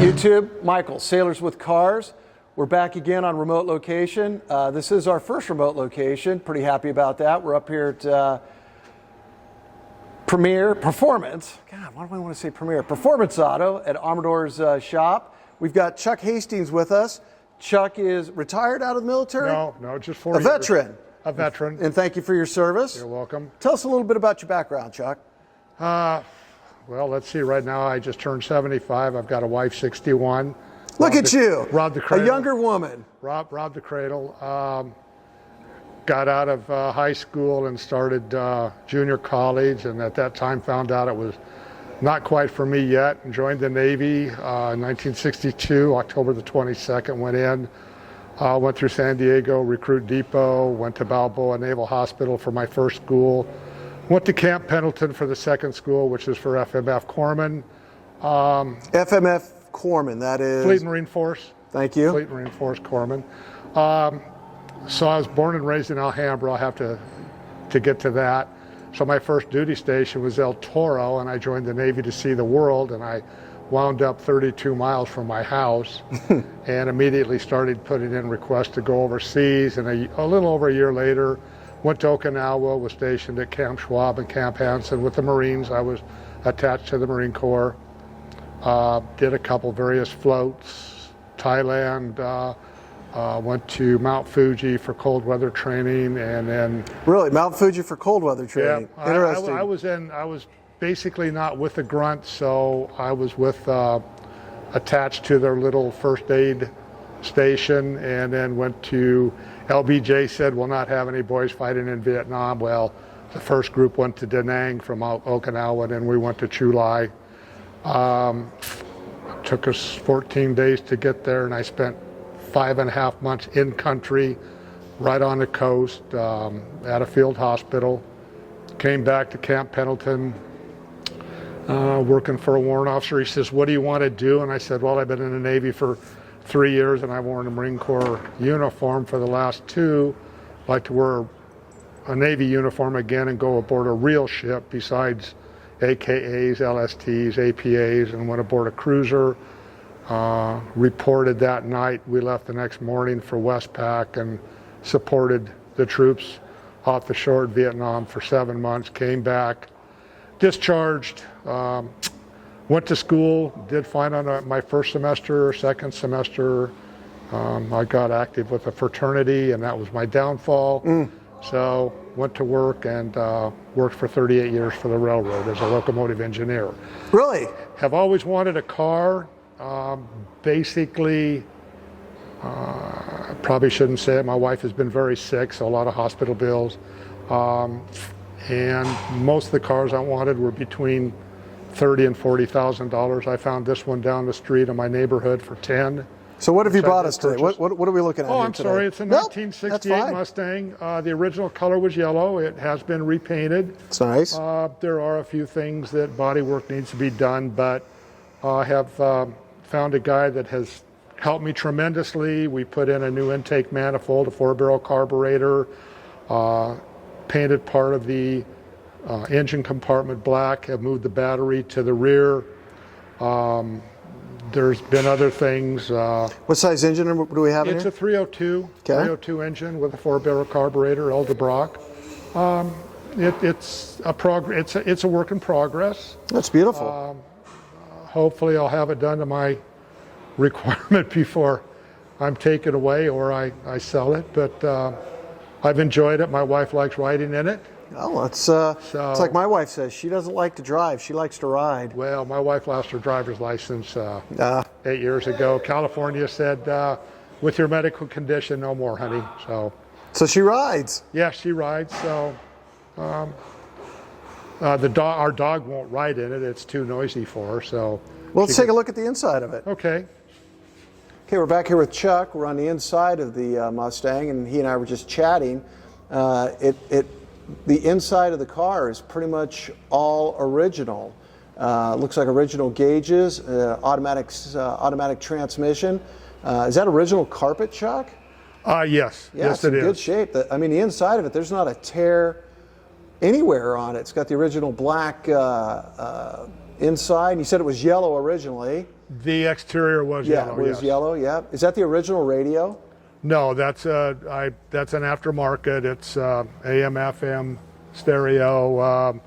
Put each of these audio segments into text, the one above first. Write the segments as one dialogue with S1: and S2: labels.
S1: YouTube, Michael, Sailors with Cars. We're back again on remote location. This is our first remote location. Pretty happy about that. We're up here at Premier Performance. God, why do I want to say Premier? Performance Auto at Amador's shop. We've got Chuck Hastings with us. Chuck is retired out of the military?
S2: No, just 4 years.
S1: A veteran.
S2: A veteran.
S1: And thank you for your service.
S2: You're welcome.
S1: Tell us a little bit about your background, Chuck.
S2: Well, let's see. Right now, I just turned 75. I've got a wife, 61.
S1: Look at you.
S2: Robbed the cradle.
S1: A younger woman.
S2: Robbed the cradle. Got out of high school and started junior college, and at that time found out it was not quite for me yet, and joined the Navy in 1962, October the 22nd, went in. Went through San Diego Recruit Depot, went to Balboa Naval Hospital for my first school, went to Camp Pendleton for the second school, which is for FMF Corpsmen.
S1: FMF Corpsmen, that is?
S2: Fleet Marine Force.
S1: Thank you.
S2: Fleet Marine Force Corpsmen. So I was born and raised in Alhambra. I'll have to get to that. So my first duty station was El Toro, and I joined the Navy to see the world, and I wound up 32 miles from my house and immediately started putting in requests to go overseas. And a little over a year later, went to Okinawa, was stationed at Camp Schwab and Camp Hansen with the Marines. I was attached to the Marine Corps. Did a couple various floats, Thailand, went to Mount Fuji for cold weather training, and then...
S1: Really? Mount Fuji for cold weather training?
S2: Yeah, interesting. I was basically not with the grunt, so I was with attached to their little first aid station, and then went to LBJ. Said we'll not have any boys fighting in Vietnam. Well, the first group went to Da Nang from Okinawa, and then we went to Chu Lai. Took us 14 days to get there, and I spent 5.5 months in country, right on the coast, at a field hospital. Came back to Camp Pendleton, working for a warrant officer. He says, "What do you want to do?" And I said, "Well, I've been in the Navy for 3 years, and I've worn a Marine Corps uniform for the last 2. I'd like to wear a Navy uniform again and go aboard a real ship besides AKAs, LSTs, APAs," and went aboard a cruiser. Reported that night. We left the next morning for Westpac and supported the troops off the shore in Vietnam for 7 months. Came back, discharged, went to school, did fine on my first semester, second semester. I got active with a fraternity, and that was my downfall. So went to work and worked for 38 years for the railroad as a locomotive engineer.
S1: Really?
S2: Have always wanted a car. Basically, probably shouldn't say it. My wife has been very sick, so a lot of hospital bills. And most of the cars I wanted were between $30,000 and $40,000. I found this one down the street in my neighborhood for 10.
S1: So what have you brought us today? What are we looking at
S2: Oh,
S1: here
S2: I'm
S1: today?
S2: sorry. It's a 1968 Mustang. The original color was yellow. It has been repainted.
S1: It's nice.
S2: There are a few things that body work needs to be done, but I have found a guy that has helped me tremendously. We put in a new intake manifold, a 4-barrel carburetor, painted part of the engine compartment black, have moved the battery to the rear. There's been other things.
S1: What size engine do we have in here?
S2: It's a 302,
S1: okay.
S2: 302 engine with a 4-barrel carburetor, Eldebrock. It's a work in progress.
S1: That's beautiful.
S2: Hopefully I'll have it done to my requirement before I'm taken away or I sell it, but I've enjoyed it. My wife likes riding in it.
S1: Oh, it's like my wife says. She doesn't like to drive. She likes to ride.
S2: Well, my wife lost her driver's license 8 years ago. California said, with your medical condition, no more, honey.
S1: So she rides?
S2: Yeah, she rides. So our dog won't ride in it. It's too noisy for her. So
S1: well, let's take a look at the inside of it.
S2: Okay.
S1: Okay, we're back here with Chuck. We're on the inside of the Mustang, and he and I were just chatting. The inside of the car is pretty much all original. Looks like original gauges, automatic transmission. Is that original carpet, Chuck?
S2: Yes.
S1: Yeah,
S2: yes,
S1: it's in good shape. I mean, the inside of it, there's not a tear anywhere on it. It's got the original black inside. You said it was yellow originally.
S2: The exterior was
S1: Yeah,
S2: yellow.
S1: it was
S2: yes.
S1: yellow. Yeah. Is that the original radio?
S2: No, that's an aftermarket. It's AM/FM stereo.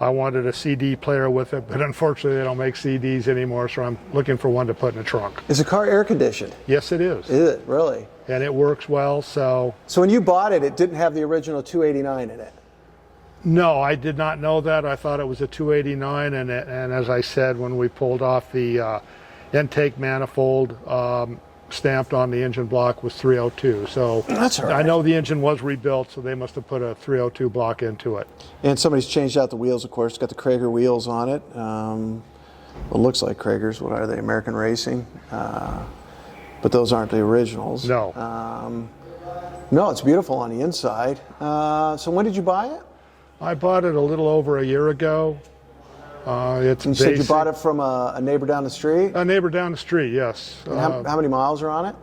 S2: I wanted a CD player with it, but unfortunately they don't make CDs anymore, so I'm looking for one to put in the trunk.
S1: Is the car air conditioned?
S2: Yes, it is.
S1: Is it really?
S2: And it works well, so.
S1: So when you bought it, it didn't have the original 289 in it.
S2: No, I did not know that. I thought it was a 289, and as I said, when we pulled off the intake manifold, stamped on the engine block was 302. So
S1: That's all right.
S2: I know the engine was rebuilt, so they must have put a 302 block into it.
S1: And somebody's changed out the wheels, of course. It's got the Krager wheels on it. It looks like Krager's. What are they? American Racing. But those aren't the originals.
S2: No.
S1: No, it's beautiful on the inside. So when did you buy it?
S2: I bought it a little over a year ago. It's
S1: You said you bought it from a neighbor down the street?
S2: A neighbor down the street, yes.
S1: And how many miles are on it?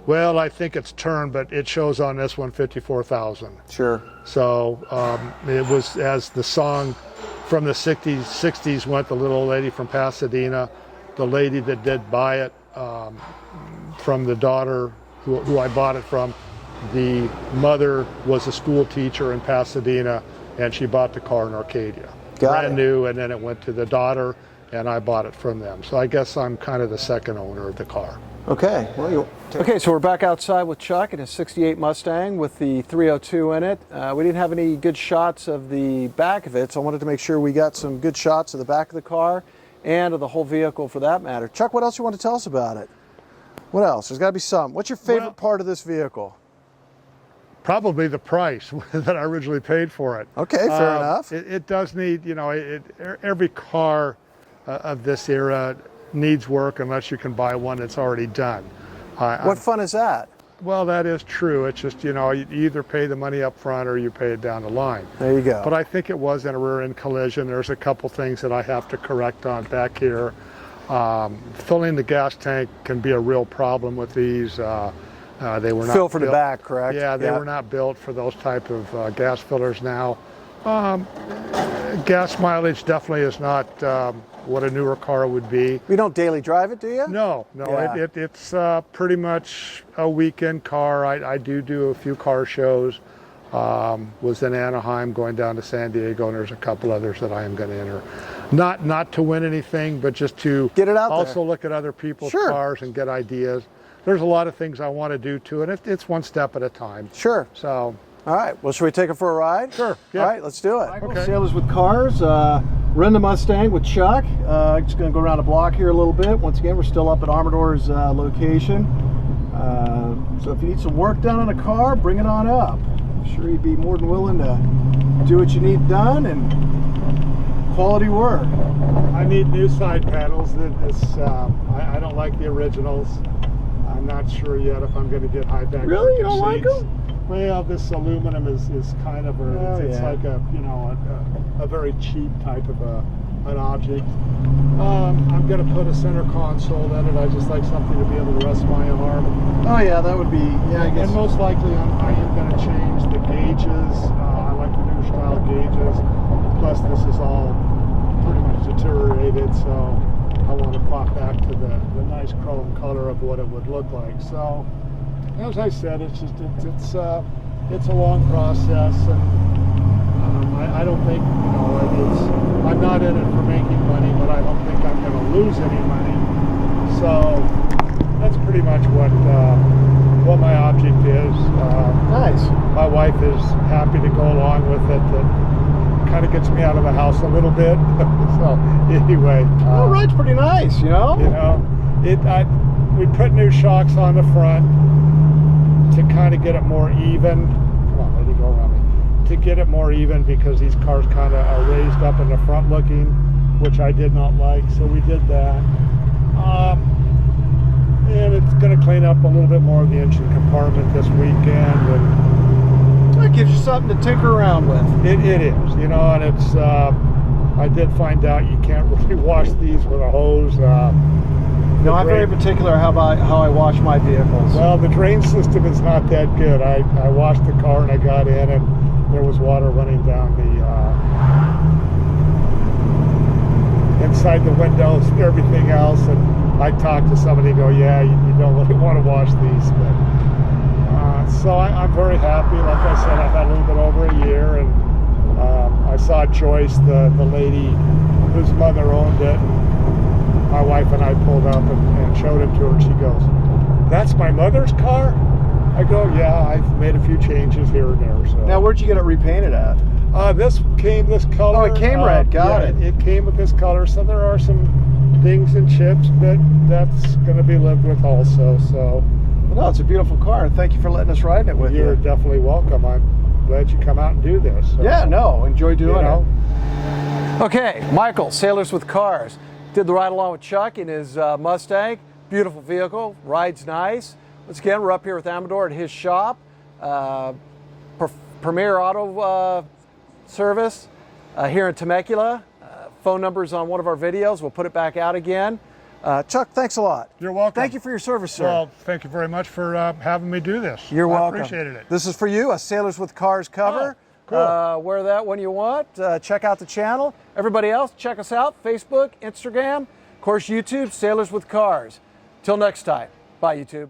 S2: Well, I think it's turned, but it shows on this one 54,000.
S1: Sure.
S2: So it was, as the song from the 60s went, the little old lady from Pasadena, the lady that did buy it from the daughter who I bought it from, the mother was a school teacher in Pasadena, and she bought the car in Arcadia. Brand new, and then it went to the daughter, and I bought it from them. So I guess I'm kind of the second owner of the car.
S1: Okay. Well, okay, so we're back outside with Chuck in his 68 Mustang with the 302 in it. We didn't have any good shots of the back of it, so I wanted to make sure we got some good shots of the back of the car and of the whole vehicle for that matter. Chuck, what else you want to tell us about it? What else? There's got to be some. What's your favorite part of this vehicle?
S2: Probably the price that I originally paid for it.
S1: Okay, fair enough.
S2: It does need, every car of this era needs work unless you can buy one that's already done.
S1: What fun is that?
S2: Well, that is true. It's just, you either pay the money up front or you pay it down the line.
S1: There you go.
S2: But I think it was in a rear end collision. There's a couple things that I have to correct on back here. Filling the gas tank can be a real problem with these. They were not
S1: Fill for
S2: built,
S1: the back, correct?
S2: Yeah, they were not built for those type of gas fillers now. Gas mileage definitely is not what a newer car would be.
S1: You don't daily drive it, do you?
S2: No.
S1: Yeah.
S2: It's pretty much a weekend car. I do a few car shows. Was in Anaheim, going down to San Diego, and there's a couple others that I am going to enter. Not to win anything, but just to
S1: get it out
S2: also
S1: there.
S2: Look at other people's
S1: Sure.
S2: cars and get ideas. There's a lot of things I want to do to it. It's one step at a time.
S1: Sure.
S2: So.
S1: All right. Well, should we take it for a ride?
S2: Sure. Yeah.
S1: All right, let's do it.
S2: Okay.
S1: Sailors with Cars. We're in the Mustang with Chuck. Just going to go around the block here a little bit. Once again, we're still up at Amador's location. So if you need some work done on a car, bring it on up. I'm sure he'd be more than willing to do what you need done and quality work.
S2: I need new side panels. I don't like the originals. I'm not sure yet if I'm going to get high back.
S1: Really? You don't like
S2: seats.
S1: them?
S2: Well, this aluminum is kind of it's like a very cheap type of an object. I'm going to put a center console in it. I just like something to be able to rest my arm.
S1: Oh yeah, that would be, I guess.
S2: And most likely I am going to change the gauges. I like the new style gauges. Plus this is all pretty much deteriorated, so I want to pop back to the nice chrome color of what it would look like. So, as I said, it's a long process, and I don't think I'm not in it for making money, but I don't think I'm going to lose any money. So that's pretty much what my object is.
S1: Nice.
S2: My wife is happy to go along with it. That kind of gets me out of the house a little bit. So anyway,
S1: The ride's pretty nice,
S2: we put new shocks on the front to kind of get it more even. Come on, let it go around me. To get it more even, because these cars kind of are raised up in the front looking, which I did not like, so we did that. And it's going to clean up a little bit more of the engine compartment this weekend. And
S1: that gives you something to tinker around with.
S2: it is, and it's, I did find out you can't really wash these with a hose.
S1: No, I'm very particular how I wash my vehicles.
S2: Well, the drain system is not that good. I washed the car and I got in, and there was water running down the inside the windows and everything else. And I talk to somebody and go, yeah, you don't really want to wash these. But so I'm very happy. Like I said, I've had a little bit over a year, and I saw Joyce, the lady whose mother owned it. And my wife and I pulled up and showed it to her, and she goes, "That's my mother's car?" I go, "Yeah, I've made a few changes here and there." So.
S1: Now, where'd you get it repainted at?
S2: This came this color.
S1: Oh, it came red. Got it.
S2: It came with this color, so there are some dings and chips, but that's going to be lived with also. So.
S1: Well, no, it's a beautiful car, and thank you for letting us ride in it with you.
S2: You're definitely welcome. I'm glad you come out and do this. So,
S1: yeah, no, enjoy doing it. Okay, Michael, Sailors with Cars, did the ride along with Chuck in his Mustang. Beautiful vehicle, rides nice. Once again, we're up here with Amador at his shop, Premier Auto Service here in Temecula. Phone number's on one of our videos. We'll put it back out again. Chuck, thanks a lot.
S2: You're welcome.
S1: Thank you for your service, sir.
S2: Well, thank you very much for having me do this.
S1: You're welcome.
S2: I appreciated it.
S1: This is for you, a Sailors with Cars cover.
S2: Oh, cool.
S1: Wear that when you want. Check out the channel. Everybody else, check us out. Facebook, Instagram, of course, YouTube, Sailors with Cars. Till next time. Bye, YouTube.